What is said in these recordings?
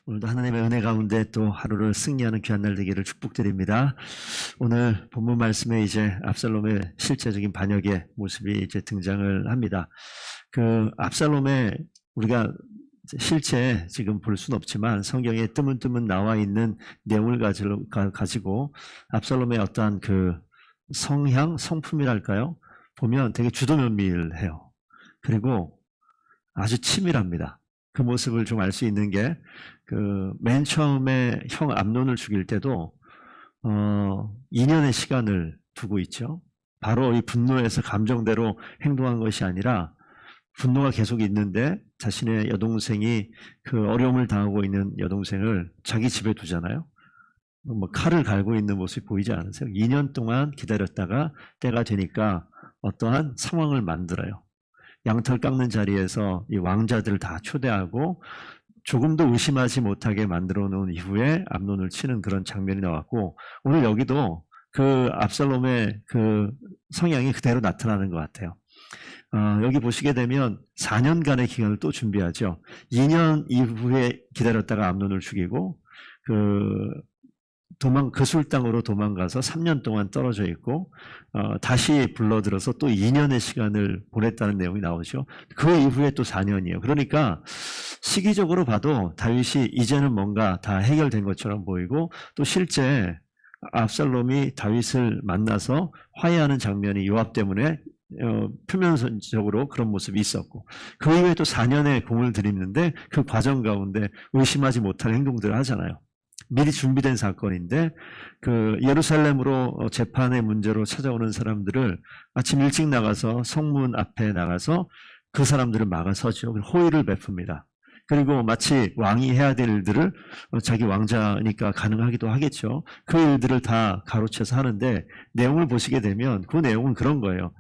오늘도 하나님의 은혜 가운데 또 하루를 승리하는 귀한 날 되기를 축복드립니다. 오늘 본문 말씀에 이제 압살롬의 실제적인 반역의 모습이 이제 등장을 합니다. 그 압살롬의 우리가 실제 지금 볼 수는 없지만 성경에 뜨문뜨문 나와 있는 내용을 가지고 압살롬의 어떠한 그 성향, 성품이랄까요? 보면 되게 주도면밀해요. 그리고 아주 치밀합니다. 그 모습을 좀 알 수 있는 게 그 맨 처음에 형 암논을 죽일 때도 2년의 시간을 두고 있죠. 바로 이 분노에서 감정대로 행동한 것이 아니라 분노가 계속 있는데 자신의 여동생이 그 어려움을 당하고 있는 여동생을 자기 집에 두잖아요. 뭐 칼을 갈고 있는 모습이 보이지 않으세요? 2년 동안 기다렸다가 때가 되니까 어떠한 상황을 만들어요. 양털 깎는 자리에서 이 왕자들을 다 초대하고 조금도 의심하지 못하게 만들어 놓은 이후에 암논을 치는 그런 장면이 나왔고, 오늘 여기도 그 압살롬의 그 성향이 그대로 나타나는 것 같아요. 여기 보시게 되면 4년간의 기간을 또 준비하죠. 2년 이후에 기다렸다가 암논을 죽이고 그 술당으로 도망가서 3년 동안 떨어져 있고 다시 불러들어서 또 2년의 시간을 보냈다는 내용이 나오죠. 그 이후에 또 4년이에요. 그러니까 시기적으로 봐도 다윗이 이제는 뭔가 다 해결된 것처럼 보이고, 또 실제 압살롬이 다윗을 만나서 화해하는 장면이 요압 때문에 표면적으로 그런 모습이 있었고, 그 이후에 또 4년의 공을 들이는데 그 과정 가운데 의심하지 못할 행동들을 하잖아요. 미리 준비된 사건인데 그 예루살렘으로 재판의 문제로 찾아오는 사람들을 아침 일찍 나가서 성문 앞에 나가서 그 사람들을 막아서죠. 호의를 베풉니다. 그리고 마치 왕이 해야 될 일들을 자기 왕자니까 가능하기도 하겠죠. 그 일들을 다 가로채서 하는데, 내용을 보시게 되면 그 내용은 그런 거예요.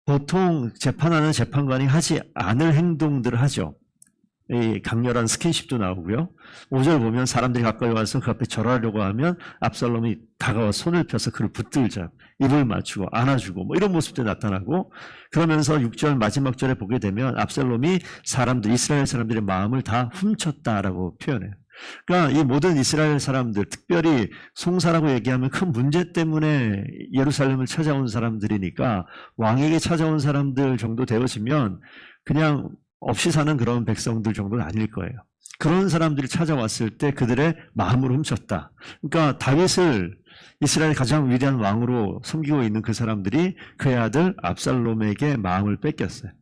보통 재판하는 재판관이 하지 않을 행동들을 하죠. 이 강렬한 스킨십도 나오고요. 5절 보면 사람들이 가까이 와서 그 앞에 절하려고 하면 압살롬이 다가와 손을 펴서 그를 붙들자, 입을 맞추고 안아주고 뭐 이런 모습도 나타나고, 그러면서 6절 마지막 절에 보게 되면 압살롬이 이스라엘 사람들의 마음을 다 훔쳤다라고 표현해요. 그러니까 이 모든 이스라엘 사람들, 특별히 송사라고 얘기하면 큰 문제 때문에 예루살렘을 찾아온 사람들이니까 왕에게 찾아온 사람들 정도 되어지면 그냥 없이 사는 그런 백성들 정도는 아닐 거예요. 그런 사람들이 찾아왔을 때 그들의 마음을 훔쳤다. 그러니까 다윗을 이스라엘 가장 위대한 왕으로 섬기고 있는 그 사람들이 그의 아들 압살롬에게 마음을 뺏겼어요.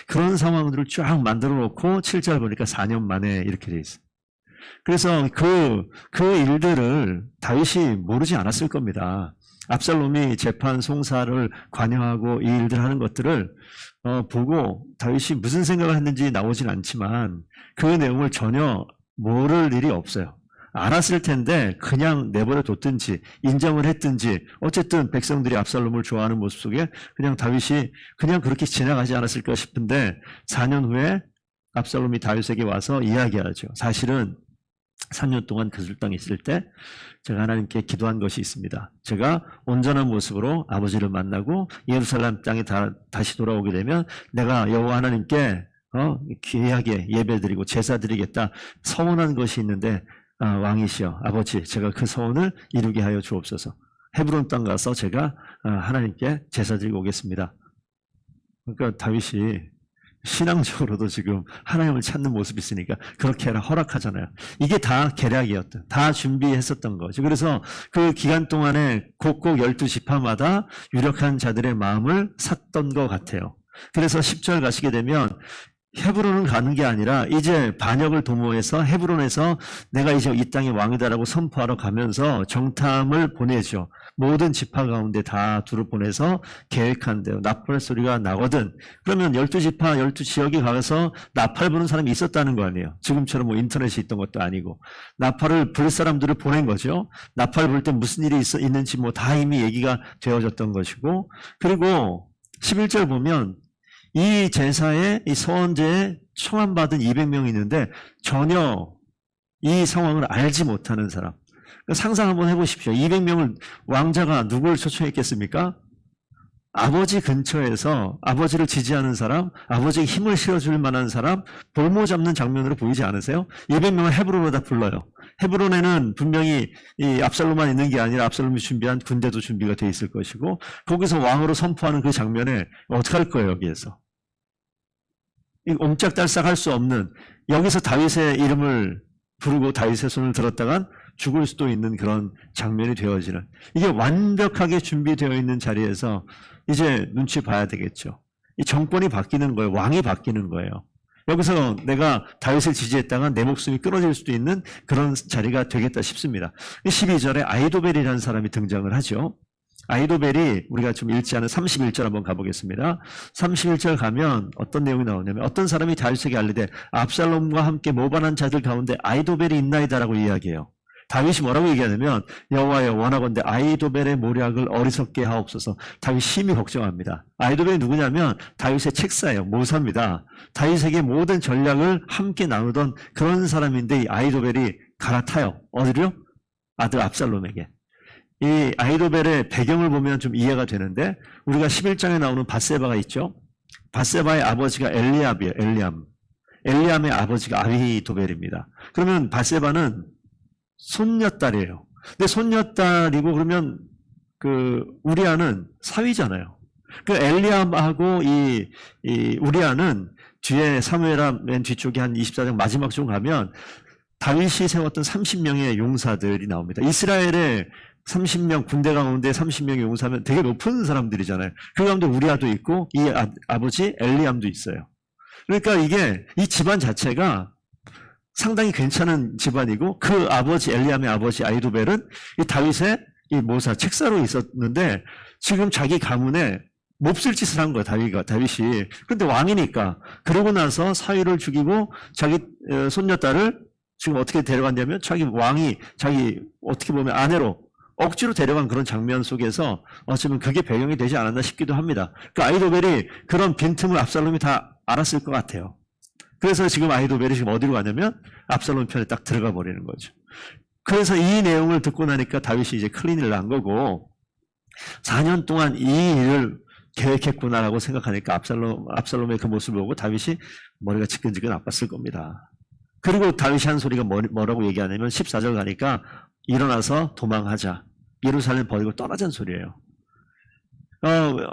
그런 상황들을 쫙 만들어 놓고 7절 보니까 4년 만에 이렇게 돼 있어요. 그래서 그 일들을 다윗이 모르지 않았을 겁니다. 압살롬이 재판 송사를 관여하고 이 일들 하는 것들을 보고 다윗이 무슨 생각을 했는지 나오진 않지만 그 내용을 전혀 모를 일이 없어요. 알았을 텐데 그냥 내버려 뒀든지 인정을 했든지, 어쨌든 백성들이 압살롬을 좋아하는 모습 속에 그냥 다윗이 그냥 그렇게 지나가지 않았을까 싶은데, 4년 후에 압살롬이 다윗에게 와서 이야기하죠. 사실은 3년 동안 그들 땅에 있을 때 제가 하나님께 기도한 것이 있습니다. 제가 온전한 모습으로 아버지를 만나고 예루살렘 땅에 다시 돌아오게 되면 내가 여호와 하나님께 귀하게 예배드리고 제사드리겠다 서원한 것이 있는데, 왕이시여 아버지, 제가 그 서원을 이루게 하여 주옵소서. 헤브론 땅 가서 제가 하나님께 제사드리고 오겠습니다. 그러니까 다윗이 신앙적으로도 지금 하나님을 찾는 모습이 있으니까 그렇게 해라 허락하잖아요. 이게 다 계략이었던, 다 준비했었던 거죠. 그래서 그 기간 동안에 곡곡 12지파마다 유력한 자들의 마음을 샀던 것 같아요. 그래서 10절 가시게 되면 헤브론은 가는 게 아니라 이제 반역을 도모해서 헤브론에서 내가 이제 이 땅의 왕이다라고 선포하러 가면서 정탐을 보내죠. 모든 지파 가운데 다 둘을 보내서 계획한대요. 나팔 소리가 나거든. 그러면 12지파 12지역에 가서 나팔 부는 사람이 있었다는 거 아니에요. 지금처럼 뭐 인터넷이 있던 것도 아니고 나팔을 불 사람들을 보낸 거죠. 나팔 불 때 무슨 일이 있는지 뭐 다 이미 얘기가 되어졌던 것이고, 그리고 11절 보면 이 제사에, 이 서원제에 청함받은 200명이 있는데 전혀 이 상황을 알지 못하는 사람. 상상 한번 해보십시오. 200명을 왕자가 누굴 초청했겠습니까? 아버지 근처에서 아버지를 지지하는 사람, 아버지에게 힘을 실어줄 만한 사람, 볼모 잡는 장면으로 보이지 않으세요? 200명을 헤브론으로 다 불러요. 헤브론에는 분명히 이 압살롬만 있는 게 아니라 압살롬이 준비한 군대도 준비가 돼 있을 것이고, 거기서 왕으로 선포하는 그 장면에 어떻게 할 거예요, 여기에서? 옴짝달싹 할 수 없는, 여기서 다윗의 이름을 부르고 다윗의 손을 들었다간 죽을 수도 있는 그런 장면이 되어지는, 이게 완벽하게 준비되어 있는 자리에서 이제 눈치 봐야 되겠죠. 이 정권이 바뀌는 거예요. 왕이 바뀌는 거예요. 여기서 내가 다윗을 지지했다가 내 목숨이 끊어질 수도 있는 그런 자리가 되겠다 싶습니다. 12절에 아히도벨이라는 사람이 등장을 하죠. 아히도벨이 우리가 좀 읽지 않은 31절 한번 가보겠습니다. 31절 가면 어떤 내용이 나오냐면, 어떤 사람이 다윗에게 알리되 압살롬과 함께 모반한 자들 가운데 아히도벨이 있나이다라고 이야기해요. 다윗이 뭐라고 얘기하냐면, 여호와여 원하건대 아히도벨의 모략을 어리석게 하옵소서. 다윗이 심히 걱정합니다. 아히도벨이 누구냐면 다윗의 책사예요. 모사입니다. 다윗에게 모든 전략을 함께 나누던 그런 사람인데, 이 아히도벨이 갈아타요. 어디로? 아들 압살롬에게. 이 아히도벨의 배경을 보면 좀 이해가 되는데, 우리가 11장에 나오는 밧세바가 있죠. 밧세바의 아버지가 엘리압이에요. 엘리암의 아버지가 아히도벨입니다. 그러면 밧세바는 손녀딸이에요. 근데 손녀딸이고, 그러면 그 우리아는 사위잖아요. 그 엘리암하고 이 우리아는 뒤에 사무엘하 맨 뒤쪽에 한 24장 마지막 쪽 가면 다윗이 세웠던 30명의 용사들이 나옵니다. 이스라엘의 30명, 군대 가운데 30명의 용사면 되게 높은 사람들이잖아요. 그 가운데 우리아도 있고 이 아버지 엘리암도 있어요. 그러니까 이게 이 집안 자체가 상당히 괜찮은 집안이고, 그 아버지 엘리암의 아버지 아히도벨은 이 다윗의 이 모사 책사로 있었는데 지금 자기 가문에 몹쓸 짓을 한 거야, 다윗이. 그런데 왕이니까. 그러고 나서 사위를 죽이고 자기 손녀딸을 지금 어떻게 데려갔냐면, 자기 왕이 자기 어떻게 보면 아내로 억지로 데려간 그런 장면 속에서 어쩌면 그게 배경이 되지 않았나 싶기도 합니다. 그 아히도벨이 그런 빈틈을 압살롬이 다 알았을 것 같아요. 그래서 지금 아히도벨이 지금 어디로 가냐면 압살롬 편에 딱 들어가 버리는 거죠. 그래서 이 내용을 듣고 나니까 다윗이 이제 클린을 난 거고, 4년 동안 이 일을 계획했구나라고 생각하니까 압살롬의 그 모습을 보고 다윗이 머리가 지끈지끈 아팠을 겁니다. 그리고 다윗이 한 소리가 뭐라고 얘기하냐면, 14절 가니까 일어나서 도망하자, 예루살렘 버리고 떠나자는 소리예요.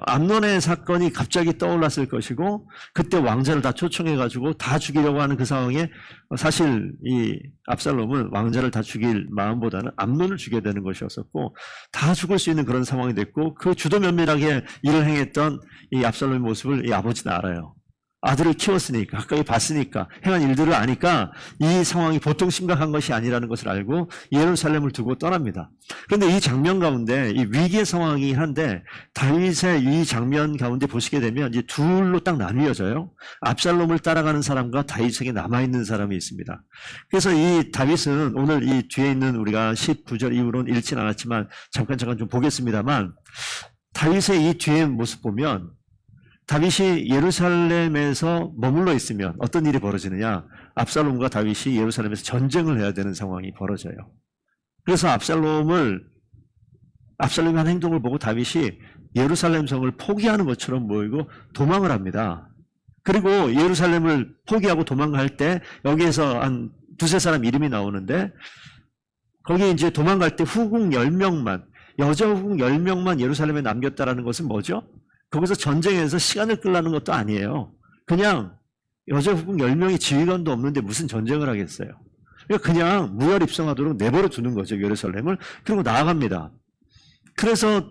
암논의 사건이 갑자기 떠올랐을 것이고, 그때 왕자를 다 초청해가지고 다 죽이려고 하는 그 상황에, 사실 이 압살롬은 왕자를 다 죽일 마음보다는 암논을 죽여야 되는 것이었었고, 다 죽을 수 있는 그런 상황이 됐고, 그 주도 면밀하게 일을 행했던 이 압살롬의 모습을 이 아버지는 알아요. 아들을 키웠으니까, 가까이 봤으니까, 행한 일들을 아니까 이 상황이 보통 심각한 것이 아니라는 것을 알고 예루살렘을 두고 떠납니다. 그런데 이 장면 가운데 이 위기의 상황이긴 한데, 다윗의 이 장면 가운데 보시게 되면 이제 둘로 딱 나뉘어져요. 압살롬을 따라가는 사람과 다윗에게 남아있는 사람이 있습니다. 그래서 이 다윗은 오늘 이 뒤에 있는 우리가 19절 이후로는 읽진 않았지만 잠깐 좀 보겠습니다만, 다윗의 이 뒤의 모습 보면, 다윗이 예루살렘에서 머물러 있으면 어떤 일이 벌어지느냐? 압살롬과 다윗이 예루살렘에서 전쟁을 해야 되는 상황이 벌어져요. 그래서 압살롬이 한 행동을 보고 다윗이 예루살렘 성을 포기하는 것처럼 보이고 도망을 합니다. 그리고 예루살렘을 포기하고 도망갈 때 여기에서 한 두세 사람 이름이 나오는데, 거기 이제 도망갈 때 후궁 10명만, 여자 후궁 10명만 예루살렘에 남겼다라는 것은 뭐죠? 거기서 전쟁에서 시간을 끌라는 것도 아니에요. 그냥 여자 후궁 10명이 지휘관도 없는데 무슨 전쟁을 하겠어요. 그냥 무혈 입성하도록 내버려 두는 거죠, 예루살렘을. 그리고 나아갑니다. 그래서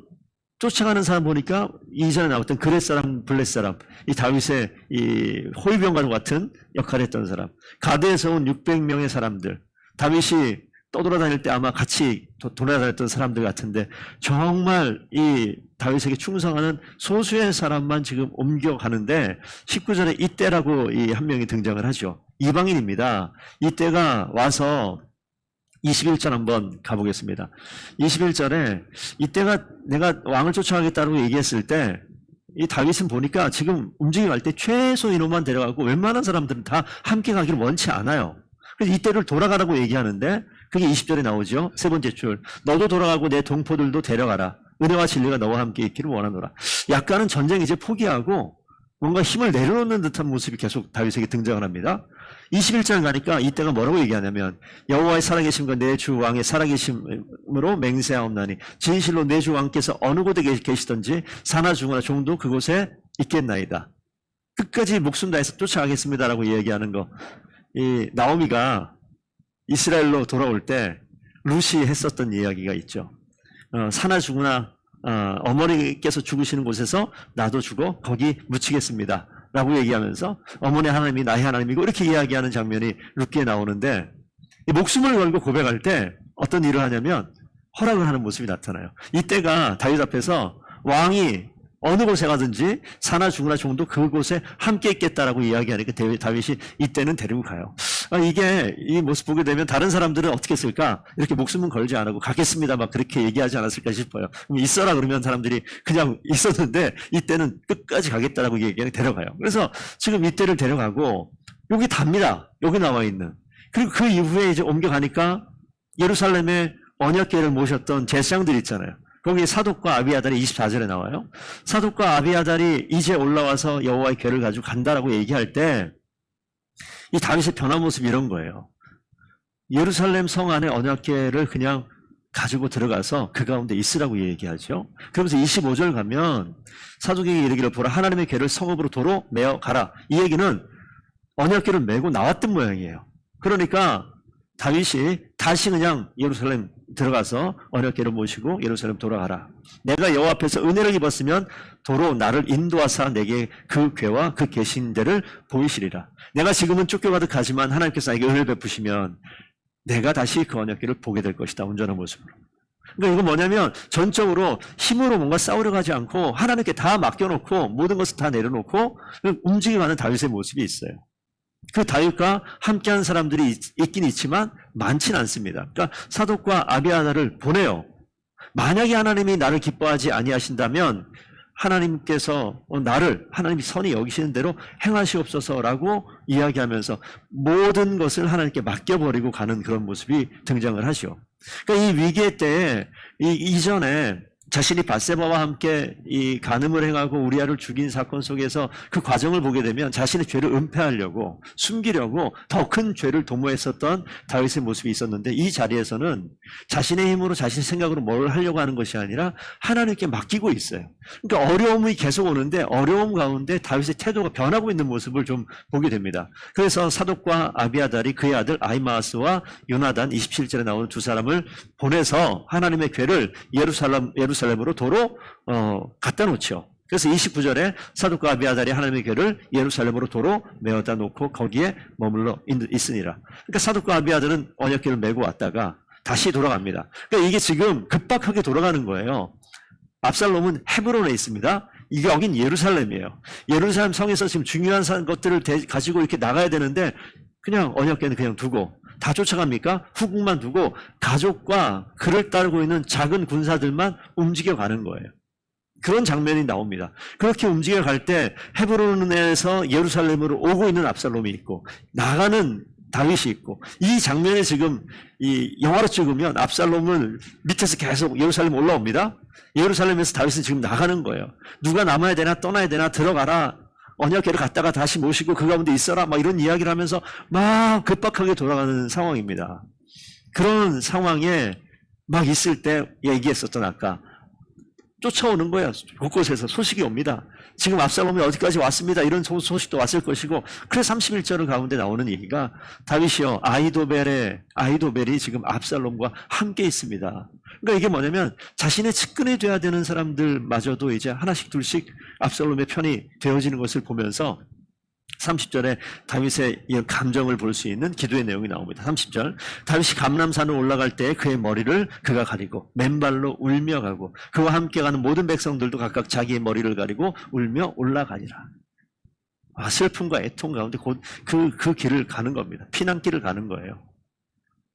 쫓아가는 사람 보니까 이전에 나왔던 그렛 사람, 블렛 사람, 이 다윗의 이 호위병과 같은 역할을 했던 사람, 가드에서 온 600명의 사람들, 다윗이 떠돌아다닐 때 아마 같이 돌아다녔던 사람들 같은데, 정말 이 다윗에게 충성하는 소수의 사람만 지금 옮겨가는데, 19절에 이때라고 이 한 명이 등장을 하죠. 이방인입니다. 이때가 와서 21절 한번 가보겠습니다. 21절에 이때가 내가 왕을 쫓아가겠다고 얘기했을 때, 이 다윗은 보니까 지금 움직임 할 때 최소 인원만 데려가고 웬만한 사람들은 다 함께 가기를 원치 않아요. 그래서 이때를 돌아가라고 얘기하는데, 그게 20절에 나오죠. 세 번째 줄. 너도 돌아가고 내 동포들도 데려가라. 은혜와 진리가 너와 함께 있기를 원하노라. 약간은 전쟁 이제 포기하고 뭔가 힘을 내려놓는 듯한 모습이 계속 다윗에게 등장을 합니다. 21절 가니까 이때가 뭐라고 얘기하냐면 여호와의 살아계심과 내 주 왕의 살아계심으로 맹세하옵나니 진실로 내 주 왕께서 어느 곳에 계시든지 사나 죽으나 종도 그곳에 있겠나이다. 끝까지 목숨 다해서 쫓아가겠습니다라고 얘기하는 거. 이 나오미가 이스라엘로 돌아올 때 루시 했었던 이야기가 있죠. 사나 죽으나 어머니께서 죽으시는 곳에서 나도 죽어 거기 묻히겠습니다 라고 얘기하면서 어머니 하나님이 나의 하나님이고 이렇게 이야기하는 장면이 룻기에 나오는데 이 목숨을 걸고 고백할 때 어떤 일을 하냐면 허락을 하는 모습이 나타나요. 이때가 다윗 앞에서 왕이 어느 곳에 가든지 사나 죽으나 종도 그곳에 함께 있겠다라고 이야기하니까 다윗이 이때는 데리고 가요. 이게 이 모습 보게 되면 다른 사람들은 어떻게 했을까? 이렇게 목숨은 걸지 않고 가겠습니다 막 그렇게 얘기하지 않았을까 싶어요. 그럼 있어라 그러면 사람들이 그냥 있었는데 이때는 끝까지 가겠다라고 얘기하니 데려가요. 그래서 지금 이때를 데려가고 여기 답니다. 여기 나와 있는. 그리고 그 이후에 이제 옮겨가니까 예루살렘에 언약궤를 모셨던 제사장들이 있잖아요. 거기 사독과 아비아달이 24절에 나와요. 사독과 아비아달이 이제 올라와서 여호와의 궤를 가지고 간다라고 얘기할 때 이 다윗의 변화 모습이 이런 거예요. 예루살렘 성 안에 언약궤를 그냥 가지고 들어가서 그 가운데 있으라고 얘기하죠. 그러면서 25절 가면 사독에게 이르기를 보라 하나님의 궤를 성읍으로 도로 메어 가라. 이 얘기는 언약궤를 메고 나왔던 모양이에요. 그러니까 다윗이 다시 그냥 예루살렘 들어가서 언약궤를 모시고 예루살렘 돌아가라. 내가 여호와 앞에서 은혜를 입었으면 도로 나를 인도하사 내게 그 궤와 그 계신 데를 보이시리라. 내가 지금은 쫓겨가듯 가지만 하나님께서 나에게 은혜를 베푸시면 내가 다시 그 언약궤를 보게 될 것이다. 온전한 모습으로. 그러니까 이건 뭐냐면 전적으로 힘으로 뭔가 싸우려 하지 않고 하나님께 다 맡겨놓고 모든 것을 다 내려놓고 움직여가는 다윗의 모습이 있어요. 그 다윗과 함께한 사람들이 있긴 있지만 많지는 않습니다. 그러니까 사독과 아비아달을 보내요. 만약에 하나님이 나를 기뻐하지 아니하신다면 하나님께서 나를 하나님이 선히 여기시는 대로 행하시옵소서라고 이야기하면서 모든 것을 하나님께 맡겨버리고 가는 그런 모습이 등장을 하죠. 그러니까 이 위기의 때에 이전에 자신이 밧세바와 함께 이 간음을 행하고 우리아를 죽인 사건 속에서 그 과정을 보게 되면 자신의 죄를 은폐하려고 숨기려고 더 큰 죄를 도모했었던 다윗의 모습이 있었는데 이 자리에서는 자신의 힘으로 자신의 생각으로 뭘 하려고 하는 것이 아니라 하나님께 맡기고 있어요. 그러니까 어려움이 계속 오는데 어려움 가운데 다윗의 태도가 변하고 있는 모습을 좀 보게 됩니다. 그래서 사독과 아비아달이 그의 아들 아히마아스와 요나단 27절에 나오는 두 사람을 보내서 하나님의 궤를 예루살렘으로 도로 갖다 놓죠. 그래서 29절에 사독과 아비아달이 하나님의 궤를 예루살렘으로 도로 메어다 놓고 거기에 머물러 있으니라. 그러니까 사독과 아비아달은 언약궤를 메고 왔다가 다시 돌아갑니다. 그러니까 이게 지금 급박하게 돌아가는 거예요. 압살롬은 헤브론에 있습니다. 이게 여긴 예루살렘이에요. 예루살렘 성에서 지금 중요한 것들을 가지고 이렇게 나가야 되는데 그냥 언약궤는 그냥 두고 다 쫓아갑니까? 후궁만 두고 가족과 그를 따르고 있는 작은 군사들만 움직여가는 거예요. 그런 장면이 나옵니다. 그렇게 움직여갈 때 헤브론에서 예루살렘으로 오고 있는 압살롬이 있고 나가는 다윗이 있고 이 장면이 지금 이 영화로 찍으면 압살롬은 밑에서 계속 예루살렘 올라옵니다. 예루살렘에서 다윗은 지금 나가는 거예요. 누가 남아야 되나 떠나야 되나 들어가라. 언약궤를 갖다가 다시 모시고 그 가운데 있어라 막 이런 이야기를 하면서 막 급박하게 돌아가는 상황입니다. 그런 상황에 막 있을 때 얘기했었던 아까 쫓아오는 거예요. 곳곳에서 소식이 옵니다. 지금 압살롬이 어디까지 왔습니다. 이런 소식도 왔을 것이고 그래서 31절 가운데 나오는 얘기가 다윗이요 아히도벨이 지금 압살롬과 함께 있습니다. 그러니까 이게 뭐냐면 자신의 측근이 돼야 되는 사람들마저도 이제 하나씩 둘씩 압살롬의 편이 되어지는 것을 보면서 30절에 다윗의 이 감정을 볼 수 있는 기도의 내용이 나옵니다. 30절 다윗이 감람산을 올라갈 때 그의 머리를 그가 가리고 맨발로 울며 가고 그와 함께 가는 모든 백성들도 각각 자기의 머리를 가리고 울며 올라가니라. 슬픔과 애통 가운데 곧 그 길을 가는 겁니다. 피난길을 가는 거예요.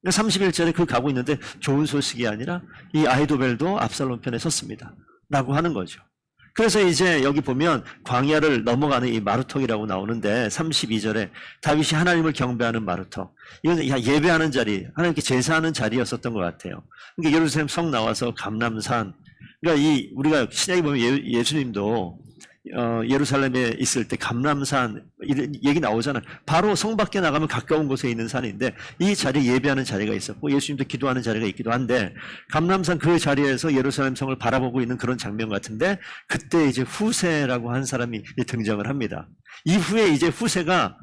31절에 그 가고 있는데 좋은 소식이 아니라 이 아히도벨도 압살롬 편에 섰습니다. 라고 하는 거죠. 그래서 이제 여기 보면 광야를 넘어가는 이 마루턱이라고 나오는데 32절에 다윗이 하나님을 경배하는 마루턱. 이건 예배하는 자리, 하나님께 제사하는 자리였었던 것 같아요. 그러니까 예루살렘 성 나와서 감람산, 그러니까 우리가 신약에 보면 예수님도 예루살렘에 있을 때 감람산 이런 얘기 나오잖아요. 바로 성 밖에 나가면 가까운 곳에 있는 산인데 이 자리에 예배하는 자리가 있었고 예수님도 기도하는 자리가 있기도 한데 감람산 그 자리에서 예루살렘 성을 바라보고 있는 그런 장면 같은데 그때 이제 후세라고 한 사람이 등장을 합니다. 이후에 이제 후세가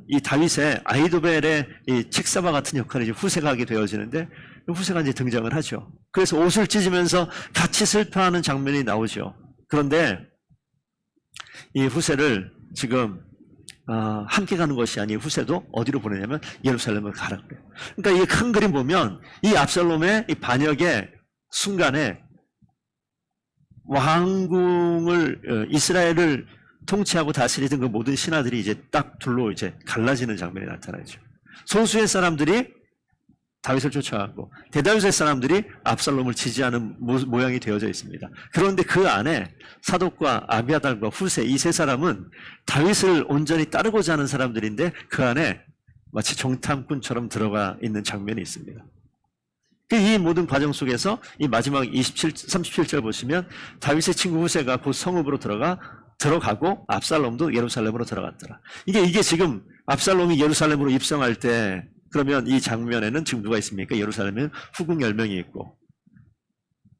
이 다윗의 아히도벨의 이 책사바 같은 역할을 이제 후세가 하게 되어지는데 후세가 이제 등장을 하죠. 그래서 옷을 찢으면서 같이 슬퍼하는 장면이 나오죠. 그런데 이 후세를 지금 함께 가는 것이 아니고 후세도 어디로 보내냐면 예루살렘을 가라 그래요. 그러니까 이 큰 그림 보면 이 압살롬의 이 반역의 순간에 왕궁을 이스라엘을 통치하고 다스리던 그 모든 신하들이 이제 딱 둘로 이제 갈라지는 장면이 나타나죠. 소수의 사람들이 다윗을 쫓아가고 대다윗의 사람들이 압살롬을 지지하는 모양이 되어져 있습니다. 그런데 그 안에 사독과 아비아달과 후세 이 세 사람은 다윗을 온전히 따르고자 하는 사람들인데 그 안에 마치 정탐꾼처럼 들어가 있는 장면이 있습니다. 이 모든 과정 속에서 이 마지막 37절 보시면 다윗의 친구 후세가 곧 성읍으로 들어가고 압살롬도 예루살렘으로 들어갔더라. 이게 지금 압살롬이 예루살렘으로 입성할 때 그러면 이 장면에는 지금 누가 있습니까? 예루살렘에는 후궁 10명이 있고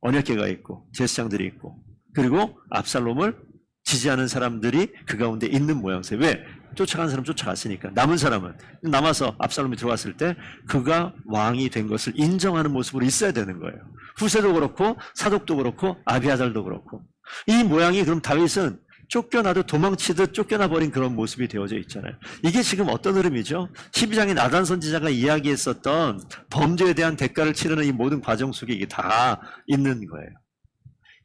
언약궤가 있고 제사장들이 있고 그리고 압살롬을 지지하는 사람들이 그 가운데 있는 모양새예요. 왜? 쫓아간 사람 쫓아갔으니까. 남은 사람은 남아서 압살롬이 들어왔을 때 그가 왕이 된 것을 인정하는 모습으로 있어야 되는 거예요. 후세도 그렇고 사독도 그렇고 아비아달도 그렇고 이 모양이 그럼 다윗은 쫓겨나도 도망치듯 쫓겨나버린 그런 모습이 되어져 있잖아요. 이게 지금 어떤 흐름이죠? 12장에 나단 선지자가 이야기했었던 범죄에 대한 대가를 치르는 이 모든 과정 속에 이게 다 있는 거예요.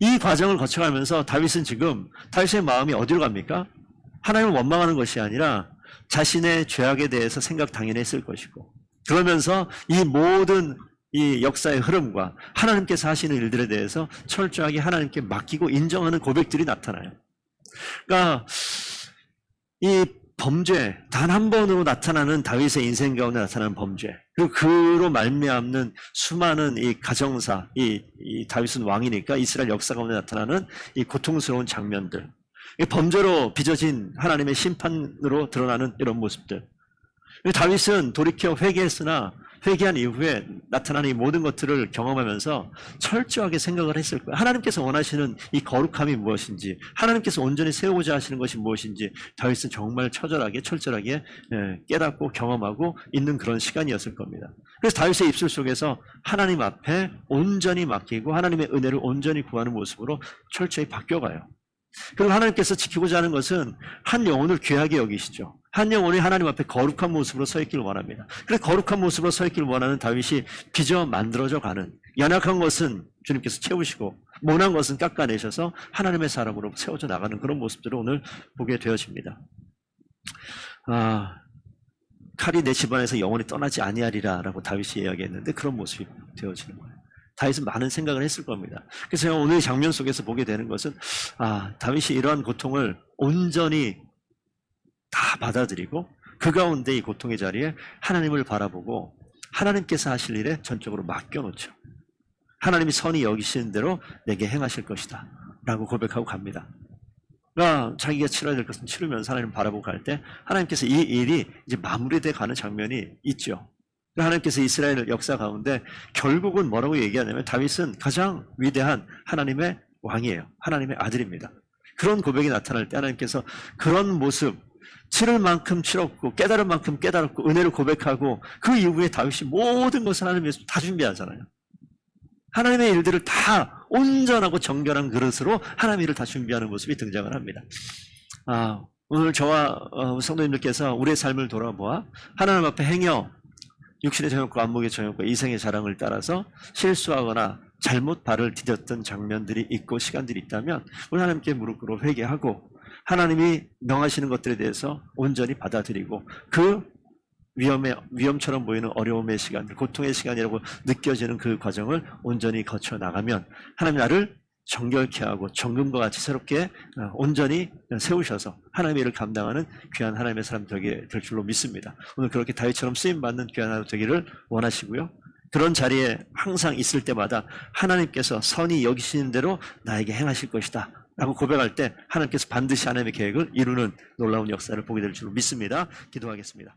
이 과정을 거쳐가면서 다윗은 지금 다윗의 마음이 어디로 갑니까? 하나님을 원망하는 것이 아니라 자신의 죄악에 대해서 생각 당연히 했을 것이고 그러면서 이 모든 이 역사의 흐름과 하나님께서 하시는 일들에 대해서 철저하게 하나님께 맡기고 인정하는 고백들이 나타나요. 그러니까 이 범죄 단 한 번으로 나타나는 다윗의 인생 가운데 나타나는 범죄 그리고 그로 말미암는 수많은 이 가정사 이 다윗은 왕이니까 이스라엘 역사 가운데 나타나는 이 고통스러운 장면들 이 범죄로 빚어진 하나님의 심판으로 드러나는 이런 모습들 다윗은 돌이켜 회개했으나 회개한 이후에 나타나는 이 모든 것들을 경험하면서 철저하게 생각을 했을 거예요. 하나님께서 원하시는 이 거룩함이 무엇인지 하나님께서 온전히 세우고자 하시는 것이 무엇인지 다윗은 정말 처절하게 철저하게 깨닫고 경험하고 있는 그런 시간이었을 겁니다. 그래서 다윗의 입술 속에서 하나님 앞에 온전히 맡기고 하나님의 은혜를 온전히 구하는 모습으로 철저히 바뀌어가요. 그리고 하나님께서 지키고자 하는 것은 한 영혼을 귀하게 여기시죠. 한 영혼이 하나님 앞에 거룩한 모습으로 서 있기를 원합니다. 그래서 거룩한 모습으로 서 있기를 원하는 다윗이 빚어 만들어져 가는 연약한 것은 주님께서 채우시고 모난 것은 깎아내셔서 하나님의 사람으로 세워져 나가는 그런 모습들을 오늘 보게 되어집니다. 칼이 내 집안에서 영원히 떠나지 아니하리라 라고 다윗이 이야기했는데 그런 모습이 되어지는 거예요. 다윗은 많은 생각을 했을 겁니다. 그래서 오늘 장면 속에서 보게 되는 것은 다윗이 이러한 고통을 온전히 다 받아들이고 그 가운데 이 고통의 자리에 하나님을 바라보고 하나님께서 하실 일에 전적으로 맡겨놓죠. 하나님이 선히 여기시는 대로 내게 행하실 것이다 라고 고백하고 갑니다. 그러니까 자기가 치러야 될 것은 치르면서 하나님을 바라보고 갈 때 하나님께서 이 일이 이제 마무리돼 가는 장면이 있죠. 하나님께서 이스라엘 역사 가운데 결국은 뭐라고 얘기하냐면 다윗은 가장 위대한 하나님의 왕이에요. 하나님의 아들입니다. 그런 고백이 나타날 때 하나님께서 그런 모습 치를 만큼 치렀고 깨달을 만큼 깨달았고 은혜를 고백하고 그 이후에 다윗이 모든 것을 하나님 위해서 다 준비하잖아요. 하나님의 일들을 다 온전하고 정결한 그릇으로 하나님의 일을 다 준비하는 모습이 등장을 합니다. 오늘 저와 성도님들께서 우리의 삶을 돌아보아 하나님 앞에 행여 육신의 정욕과 안목의 정욕과 이생의 자랑을 따라서 실수하거나 잘못 발을 디뎠던 장면들이 있고 시간들이 있다면 우리 하나님께 무릎 꿇어 회개하고 하나님이 명하시는 것들에 대해서 온전히 받아들이고 그 위험처럼 보이는 어려움의 시간들, 고통의 시간이라고 느껴지는 그 과정을 온전히 거쳐 나가면 하나님 나를 정결케 하고 정금과 같이 새롭게 온전히 세우셔서 하나님의 일을 감당하는 귀한 하나님의 사람 되게 될 줄로 믿습니다. 오늘 그렇게 다윗처럼 쓰임받는 귀한 하나님 되기를 원하시고요. 그런 자리에 항상 있을 때마다 하나님께서 선히 여기시는 대로 나에게 행하실 것이다 라고 고백할 때 하나님께서 반드시 하나님의 계획을 이루는 놀라운 역사를 보게 될 줄로 믿습니다. 기도하겠습니다.